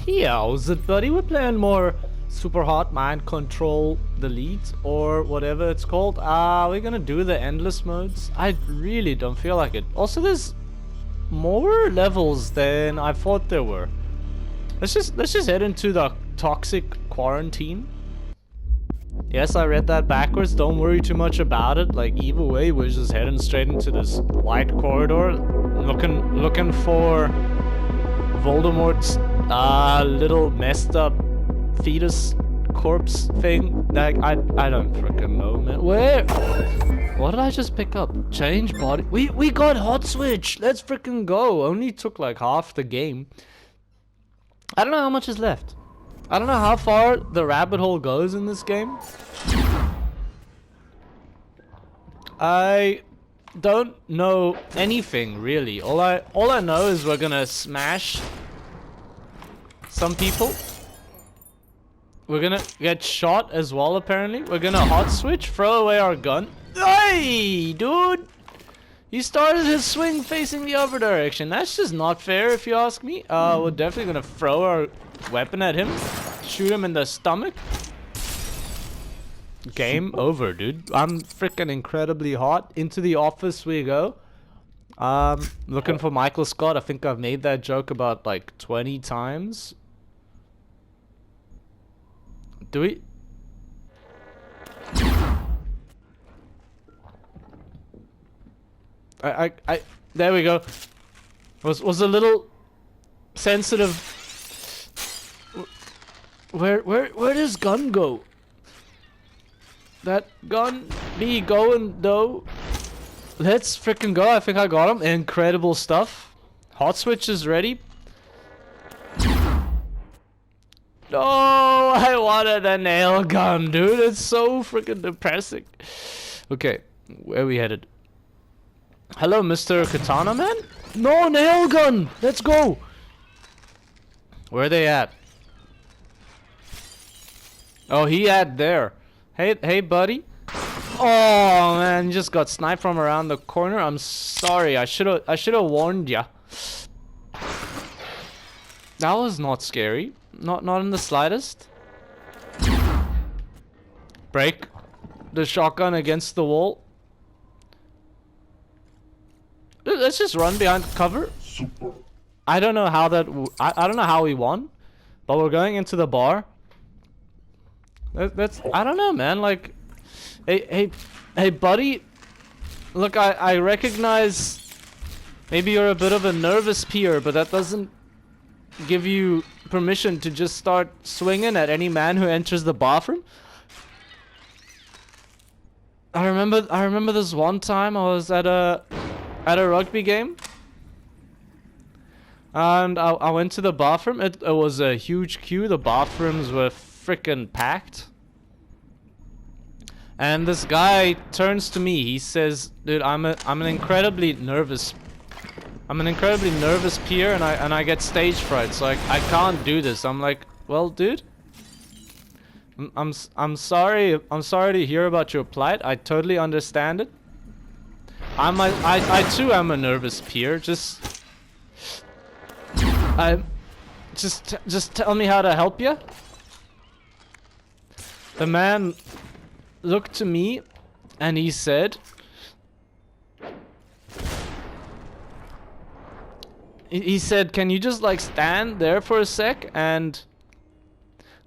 Yeah, was it, buddy? We're playing more SUPERHOT Mind Control Delete or whatever it's called. We're gonna do the endless modes. I really don't feel like it. Also, there's more levels than I thought there were. Let's just head into the toxic quarantine. Yes, I read that backwards. Don't worry too much about it. Like, either way, we're just heading straight into this white corridor, looking for Voldemort's little messed up fetus corpse thing. Like, I don't freaking know, man. Where? What did I just pick up? Change body. We got hot switch. Let's freaking go. Only took like half the game. I don't know how much is left. I don't know how far the rabbit hole goes in this game. I don't know anything really. All I know is we're gonna smash some people. We're gonna get shot as well, apparently. We're gonna hot switch, throw away our gun. Hey, dude! He started his swing facing the other direction. That's just not fair, if you ask me. We're definitely gonna throw our weapon at him. Shoot him in the stomach. Game over, dude. I'm freaking incredibly hot. Into the office we go. Looking for Michael Scott. I think I've made that joke about like 20 times. Do we? There we go. Was a little sensitive. Where does gun go? That gun be going though. Let's freaking go. I think I got him. Incredible stuff. Hot switch is ready. No, I wanted a nail gun, dude. It's so freaking depressing. Okay, where are we headed? Hello, Mr. Katana Man? No, nail gun! Let's go! Where are they at? Oh, he at there. Hey, buddy. Oh man, you just got sniped from around the corner. I'm sorry. I should've warned ya. That was not scary. Not in the slightest. Break the shotgun against the wall. Let's just run behind cover. I don't know how that. I don't know how we won, but we're going into the bar. That's. I don't know, man. Like, hey, buddy. Look, I recognize. Maybe you're a bit of a nervous peer, but that doesn't give you permission to just start swinging at any man who enters the bathroom. I remember this one time I was at a rugby game, and I went to the bathroom. It was a huge queue. The bathrooms were freaking packed, and this guy turns to me. He says, "Dude, I'm an incredibly nervous peer, and I get stage fright, so I can't do this." I'm like, "Well, dude, I'm sorry to hear about your plight. I totally understand it. I too am a nervous peer. Just tell me how to help you." The man looked to me and he said, "Can you just like stand there for a sec and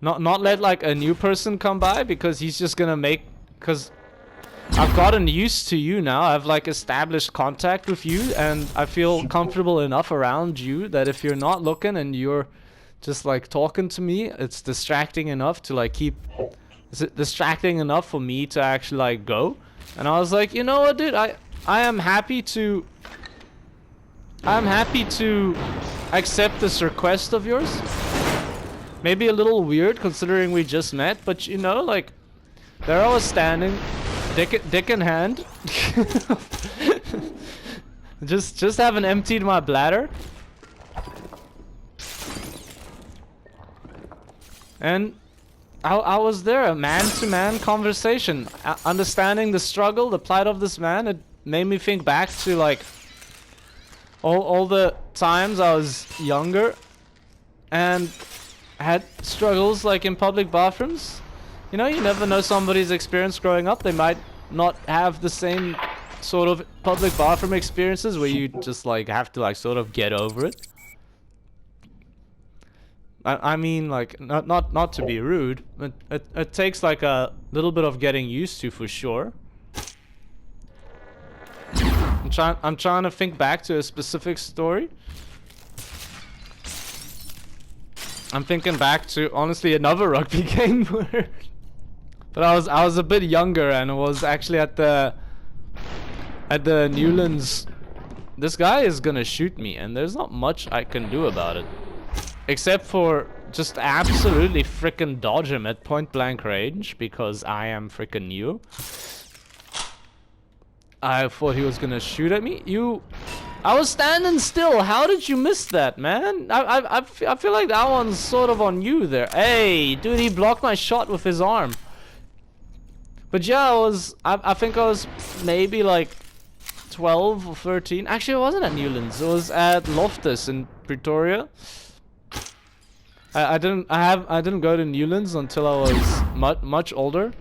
not let like a new person come by, because he's just gonna make, because I've gotten used to you now. I've like established contact with you, and I feel comfortable enough around you that if you're not looking and you're just like talking to me, it's distracting enough to like keep. Is it distracting enough for me to actually like go?" And I was like, "You know what, dude? I am happy to. I'm happy to accept this request of yours. Maybe a little weird considering we just met, but you know, like, there I was standing, dick in hand, just haven't emptied my bladder, and I was there, a man-to-man conversation, understanding the struggle, the plight of this man. It made me think back to like all the times I was younger, and had struggles like in public bathrooms. You know, you never know somebody's experience growing up. They might not have the same sort of public bathroom experiences where you just like have to like sort of get over it. I mean, like, not to be rude, but it takes like a little bit of getting used to for sure. I'm trying to think back to a specific story. I'm thinking back to honestly another rugby game where, but I was a bit younger and it was actually at the Newlands. This guy is gonna shoot me and there's not much I can do about it. Except for just absolutely frickin' dodge him at point blank range because I am frickin' new. I thought he was gonna shoot at me. I was standing still. How did you miss that, man? I feel like that one's sort of on you there. Hey, dude, he blocked my shot with his arm. But yeah, I think I was maybe like 12 or 13. Actually, it wasn't at Newlands. It was at Loftus in Pretoria. I didn't go to Newlands until I was much older.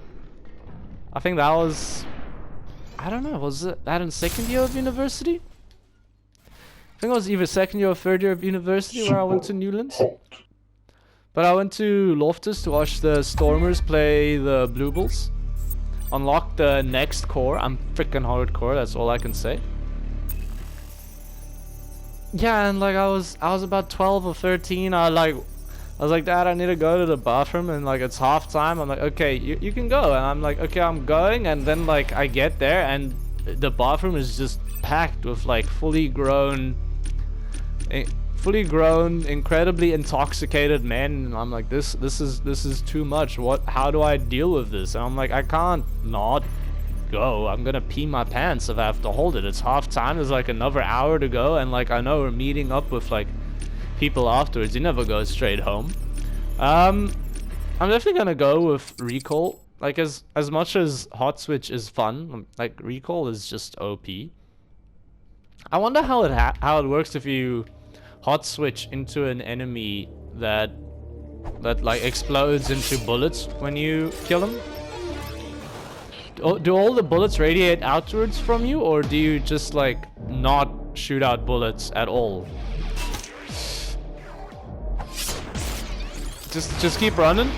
I think that was, I don't know, was it that in second year of university? I think it was either second year or third year of university where I went to Newlands. But I went to Loftus to watch the Stormers play the Blue Bulls. Unlock the next core. I'm freaking hardcore, that's all I can say. Yeah, and like I was about 12 or 13. I was like, Dad, I need to go to the bathroom, and like it's half time. I'm like, okay, you can go, and I'm like, okay, I'm going, and then like I get there, and the bathroom is just packed with like fully grown, incredibly intoxicated men, and I'm like, this is too much. How do I deal with this? And I'm like, I can't not go. I'm gonna pee my pants if I have to hold it. It's half time. There's like another hour to go, and like I know we're meeting up with like people afterwards. You never go straight home. I'm definitely gonna go with recall. Like as much as hot switch is fun, like recall is just OP. I wonder how it works if you hot switch into an enemy that like explodes into bullets when you kill him. Do all the bullets radiate outwards from you, or do you just like not shoot out bullets at all? Just keep running.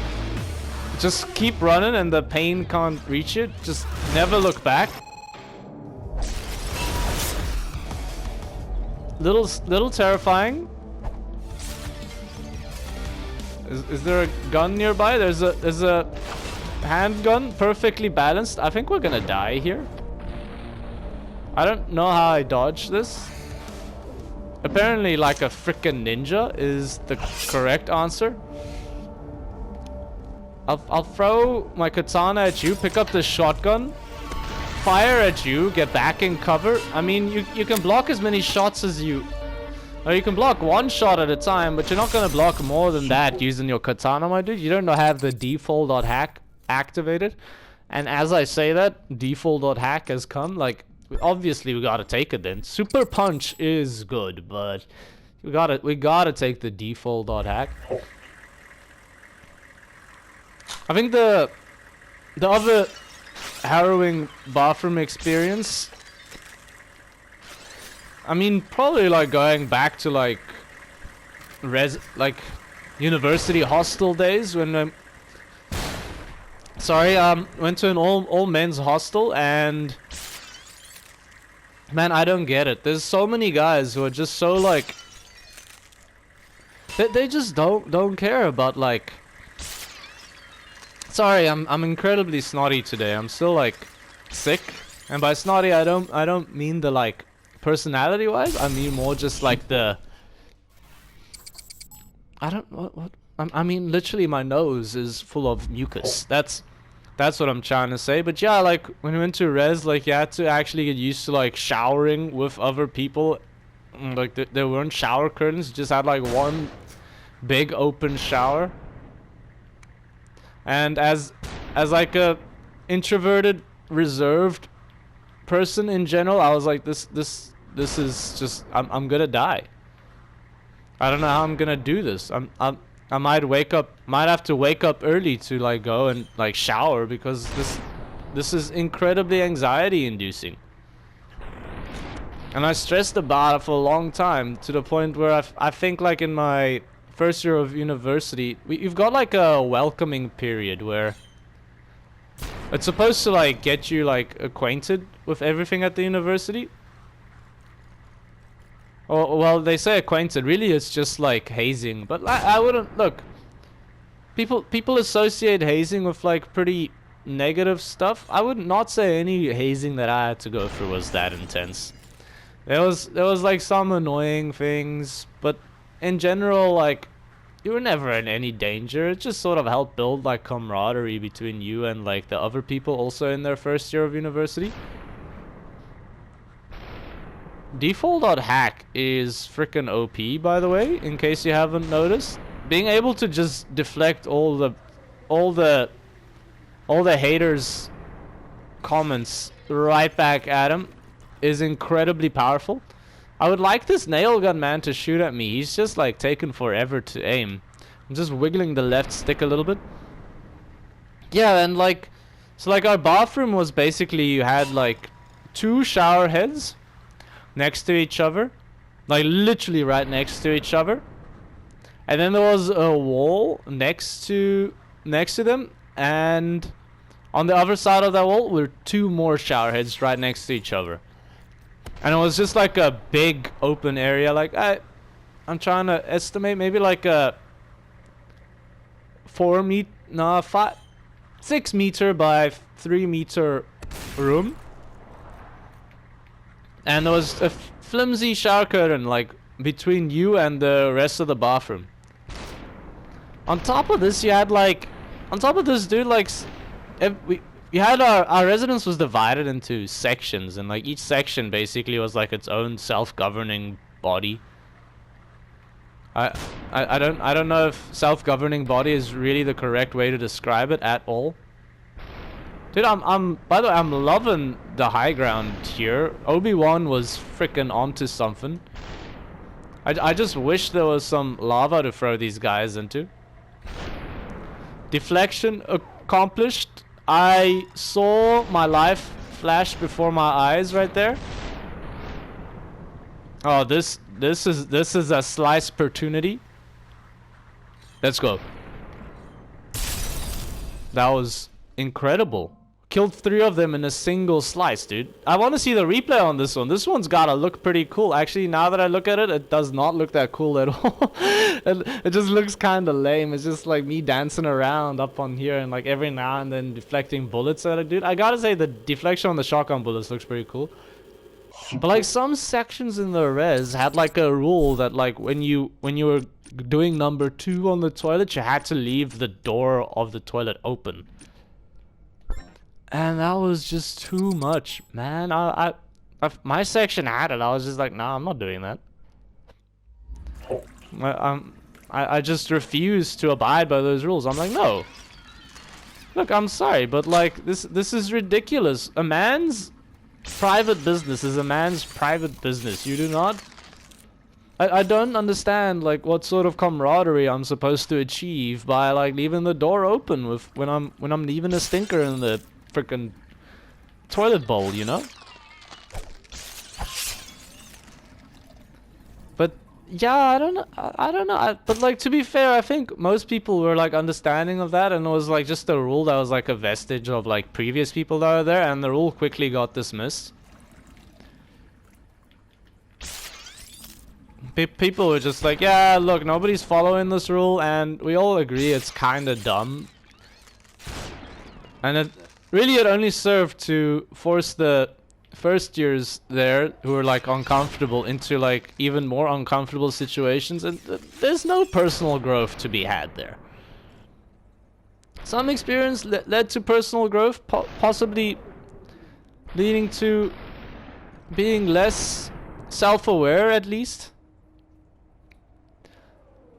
Just keep running and the pain can't reach it. Just never look back. Little terrifying. Is there a gun nearby? There's a handgun, perfectly balanced. I think we're gonna die here. I don't know how I dodged this. Apparently like a frickin' ninja is the correct answer. I'll throw my katana at you, pick up the shotgun, fire at you, get back in cover. I mean, you can block as many shots as you... Or you can block one shot at a time, but you're not gonna block more than that using your katana, my dude. You don't have the default.hack activated. And as I say that, default.hack has come. Like, obviously we gotta take it then. Super punch is good, but we gotta take the default.hack. I think the other harrowing bathroom experience, I mean, probably like going back to like university hostel days when went to an all men's hostel, and man, I don't get it. There's so many guys who are just so like they just don't care about like... Sorry, I'm incredibly snotty today. I'm still like sick, and by snotty I don't mean the like personality wise. I mean more just like the... I mean literally my nose is full of mucus. That's what I'm trying to say. But yeah, like when we went to res, like you had to actually get used to like showering with other people. Like there weren't shower curtains. You just had like one big open shower. And as like a introverted, reserved person in general, I was like, this is just, I'm gonna die. I don't know how I'm gonna do this. I'm I might have to wake up early to like go and like shower, because this is incredibly anxiety inducing. And I stressed about it for a long time, to the point where I think like in my first year of university, you've got like a welcoming period where it's supposed to like get you like acquainted with everything at the university. Oh, well, they say acquainted. Really, it's just like hazing. But I wouldn't look. People associate hazing with like pretty negative stuff. I would not say any hazing that I had to go through was that intense. There was like some annoying things, but in general, like, you were never in any danger. It just sort of helped build like camaraderie between you and like the other people also in their first year of university. Default.hack is freaking OP, by the way, in case you haven't noticed. Being able to just deflect all the haters' comments right back at him is incredibly powerful. I would like this nail gun man to shoot at me. He's just like taking forever to aim. I'm just wiggling the left stick a little bit. Yeah, and like, so like our bathroom was basically, you had like 2 shower heads next to each other, like literally right next to each other, and then there was a wall next to them, and on the other side of that wall were 2 more shower heads right next to each other, and it was just like a big open area. Like I'm trying to estimate, maybe like a 6 meter by 3 meter room. And there was a flimsy shower curtain like between you and the rest of the bathroom. On top of this, you had like, on top of this, dude, like, you had our residence was divided into sections, and like each section basically was like its own self-governing body. I don't know if self-governing body is really the correct way to describe it at all. Dude, by the way, I'm loving the high ground here. Obi-Wan was freaking onto something. I just wish there was some lava to throw these guys into. Deflection accomplished. I saw my life flash before my eyes right there. Oh, this is a slice opportunity. Let's go. That was incredible. Killed 3 of them in a single slice, dude. I want to see the replay on this one. This one's gotta look pretty cool. Actually, now that I look at it, it does not look that cool at all. It just looks kind of lame. It's just like me dancing around up on here and like every now and then deflecting bullets at it, dude. I gotta say the deflection on the shotgun bullets looks pretty cool. But like some sections in the res had like a rule that like when you were doing number 2 on the toilet, you had to leave the door of the toilet open. And that was just too much, man. My section had it. I was just like, nah, I'm not doing that. I just refuse to abide by those rules. I'm like, no. Look, I'm sorry, but like this is ridiculous. A man's private business is a man's private business. You do not. I don't understand like what sort of camaraderie I'm supposed to achieve by like leaving the door open with when I'm leaving a stinker in the freaking toilet bowl, you know? But yeah, I don't know. But like, to be fair, I think most people were like understanding of that, and it was like just a rule that was like a vestige of like previous people that were there, and the rule quickly got dismissed. People were just like, yeah, look, nobody's following this rule, and we all agree it's kind of dumb. And it only served to force the first years there who were like uncomfortable into like even more uncomfortable situations, and there's no personal growth to be had there. Some experience led to personal growth, possibly leading to being less self-aware at least.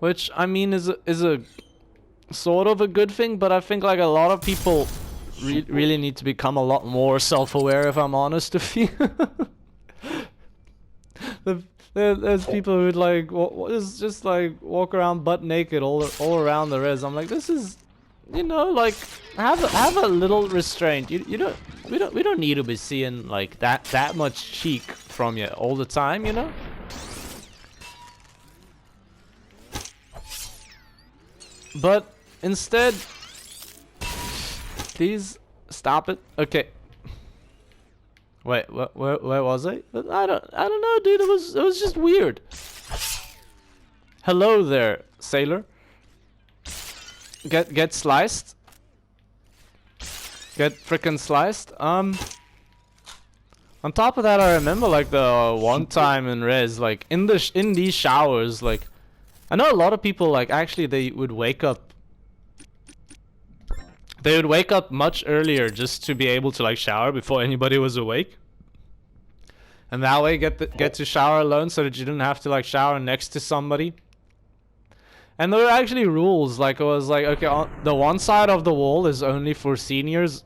Which, I mean, is a sort of a good thing, but I think like a lot of people really need to become a lot more self-aware, if I'm honest with you. There's people who'd like just like walk around butt naked all around the res. I'm like, this is, you know, like have a little restraint. You don't we don't need to be seeing like that much cheek from you all the time, you know. But instead, please stop it. Okay. Wait, where was I? I don't know, dude. It was just weird. Hello there, sailor. Get sliced. Get frickin' sliced. On top of that, I remember like the one time in res, like in these showers, like I know a lot of people like actually they would wake up. They would wake up much earlier just to be able to like shower before anybody was awake. And that way get to shower alone so that you didn't have to like shower next to somebody. And there were actually rules, like it was like, okay, on the one side of the wall is only for seniors.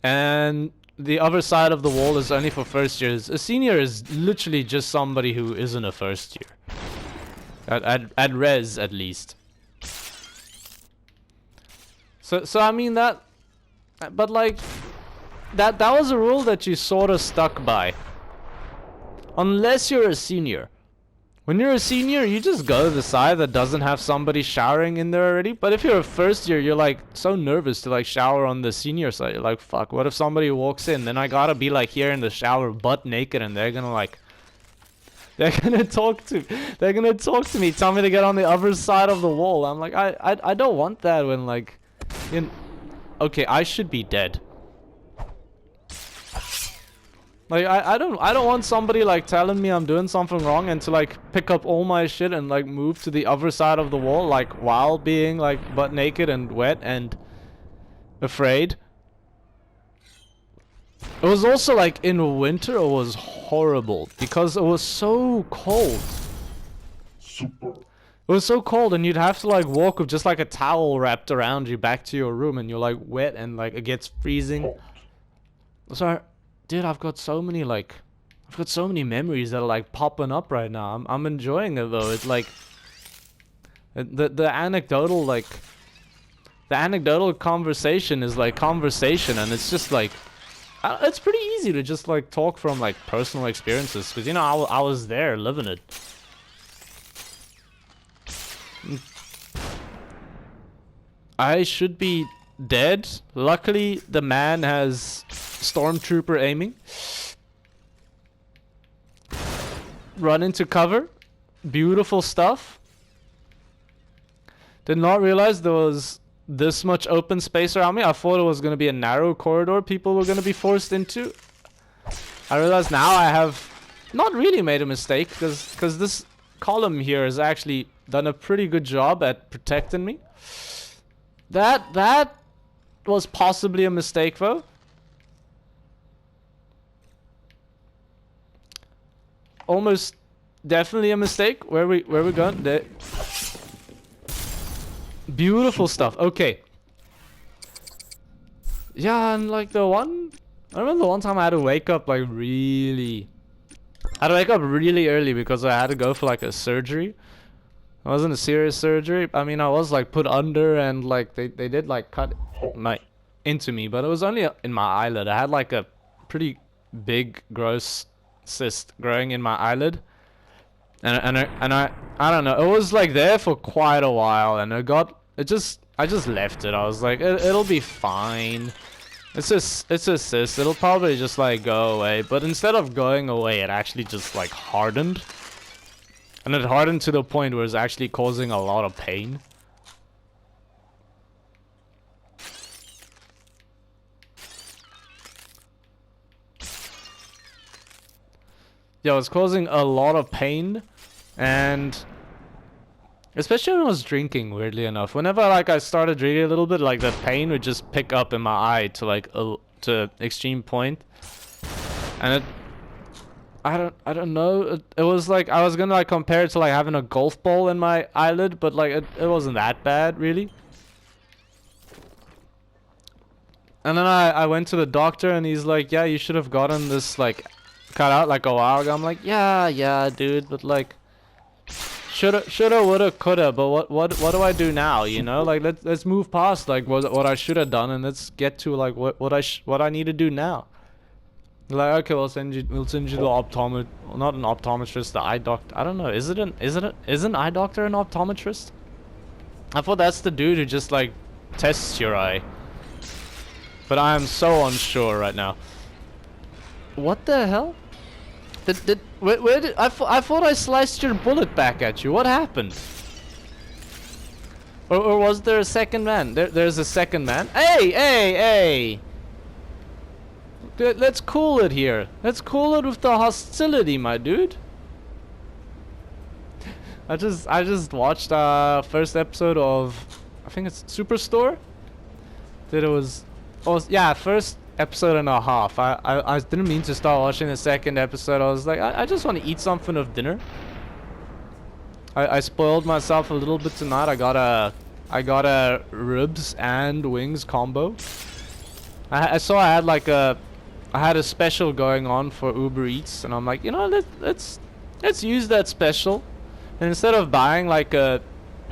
And the other side of the wall is only for first years. A senior is literally just somebody who isn't a first year. At res at least. So I mean that, but like, that was a rule that you sort of stuck by. Unless you're a senior. When you're a senior, you just go to the side that doesn't have somebody showering in there already. But if you're a first year, you're like so nervous to like shower on the senior side. You're like, fuck, what if somebody walks in? Then I gotta be like here in the shower butt naked and they're gonna like, they're gonna talk to me, tell me to get on the other side of the wall. I'm like, I don't want that when like, okay, I should be dead. Like I don't want somebody like telling me I'm doing something wrong and to like pick up all my shit and like move to the other side of the wall like while being like butt naked and wet and afraid. It was also like in winter it was horrible because it was so cold. It was so cold and you'd have to like walk with just like a towel wrapped around you back to your room and you're like wet and like it gets freezing. So dude, I've got so many memories that are like popping up right now. I'm enjoying it though. It's like the anecdotal conversation is like conversation, and it's just like it's pretty easy to just like talk from like personal experiences because you know I was there living it. I should be dead. Luckily, the man has stormtrooper aiming. Run into cover. Beautiful stuff. Did not realize there was this much open space around me. I thought it was going to be a narrow corridor people were going to be forced into. I realize now I have not really made a mistake because this column here has actually done a pretty good job at protecting me. That was possibly a mistake though. Almost definitely a mistake. Where we going? There. Beautiful stuff. Okay. Yeah, and like I remember the one time I had to wake up like really early because I had to go for like a surgery. It wasn't a serious surgery. I mean, I was like put under and like they did like cut into me, but it was only in my eyelid. I had like a pretty big gross cyst growing in my eyelid, and I don't know. It was like there for quite a while, and I just left it. I was like, it'll be fine. It's a cyst. It'll probably just like go away. But instead of going away, it actually just like hardened. And it hardened to the point where it's actually causing a lot of pain. Yeah, it was causing a lot of pain. And especially when I was drinking, weirdly enough. Whenever like I started drinking a little bit, like the pain would just pick up in my eye to like to extreme point. And I don't know. It was like I was gonna like compare it to like having a golf ball in my eyelid, but like it wasn't that bad really. And then I went to the doctor and he's like, yeah, you should have gotten this like cut out like a while ago. I'm like, yeah, dude, but like, shoulda, woulda, coulda. But what do I do now? You know, like let's move past like what I should have done, and let's get to like what I need to do now. Like, okay, we'll send you to the not an optometrist, the eye doctor. I don't know. Isn't eye doctor an optometrist? I thought that's the dude who just like tests your eye. But I am so unsure right now. What the hell? Where did I thought I sliced your bullet back at you. What happened? Or was there a second man? There's a second man. Hey! Let's cool it here. Let's cool it with the hostility, my dude. I just watched first episode of, I think it's Superstore. Yeah, first episode and a half. I didn't mean to start watching the second episode. I was like, I just want to eat something of dinner. I spoiled myself a little bit tonight. I got a ribs and wings combo. I saw I had a special going on for Uber Eats, and I'm like, you know, let's use that special, and instead of buying like a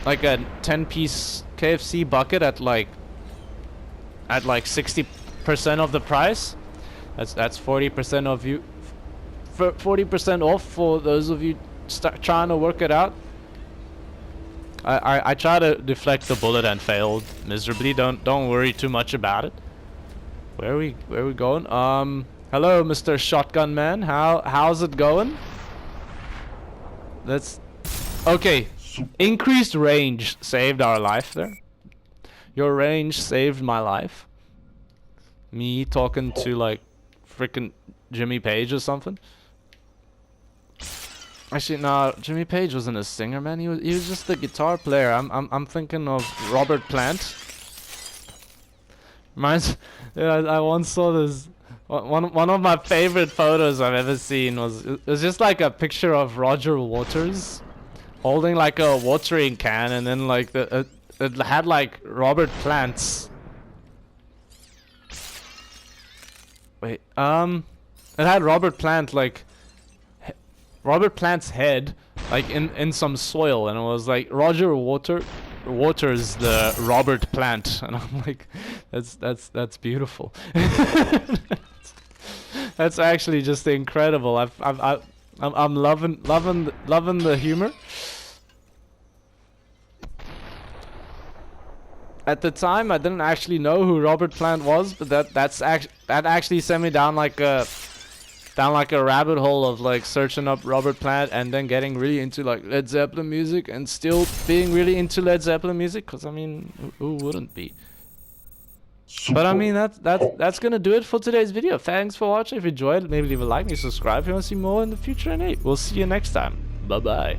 10-piece KFC bucket at like 60% of the price, that's 40% of you, 40% off for those of you trying to work it out. I tried to deflect the bullet and failed miserably. Don't worry too much about it. Where are we going? Hello, Mr. Shotgun Man. How's it going? Okay. Increased range saved our life there. Your range saved my life. Me talking to like freaking Jimmy Page or something. Actually, no, Jimmy Page wasn't a singer, man. He was just a guitar player. I'm thinking of Robert Plant. I once saw this. One of my favorite photos I've ever seen was just like a picture of Roger Waters holding like a watering can, and then like it had like Robert Plant's. Wait, it had Robert Plant like Robert Plant's head like in some soil, and it was like Roger Waters the Robert Plant, and I'm like, that's beautiful. That's actually just incredible. I'm loving the humor. At the time, I didn't actually know who Robert Plant was, but that actually sent me down like a rabbit hole of like searching up Robert Plant and then getting really into like Led Zeppelin music, and still being really into Led Zeppelin music, because I mean, who wouldn't be? But I mean, that's gonna do it for today's video. Thanks for watching. If you enjoyed, maybe leave a like, maybe subscribe if you want to see more in the future, and hey, we'll see you next time. Bye bye.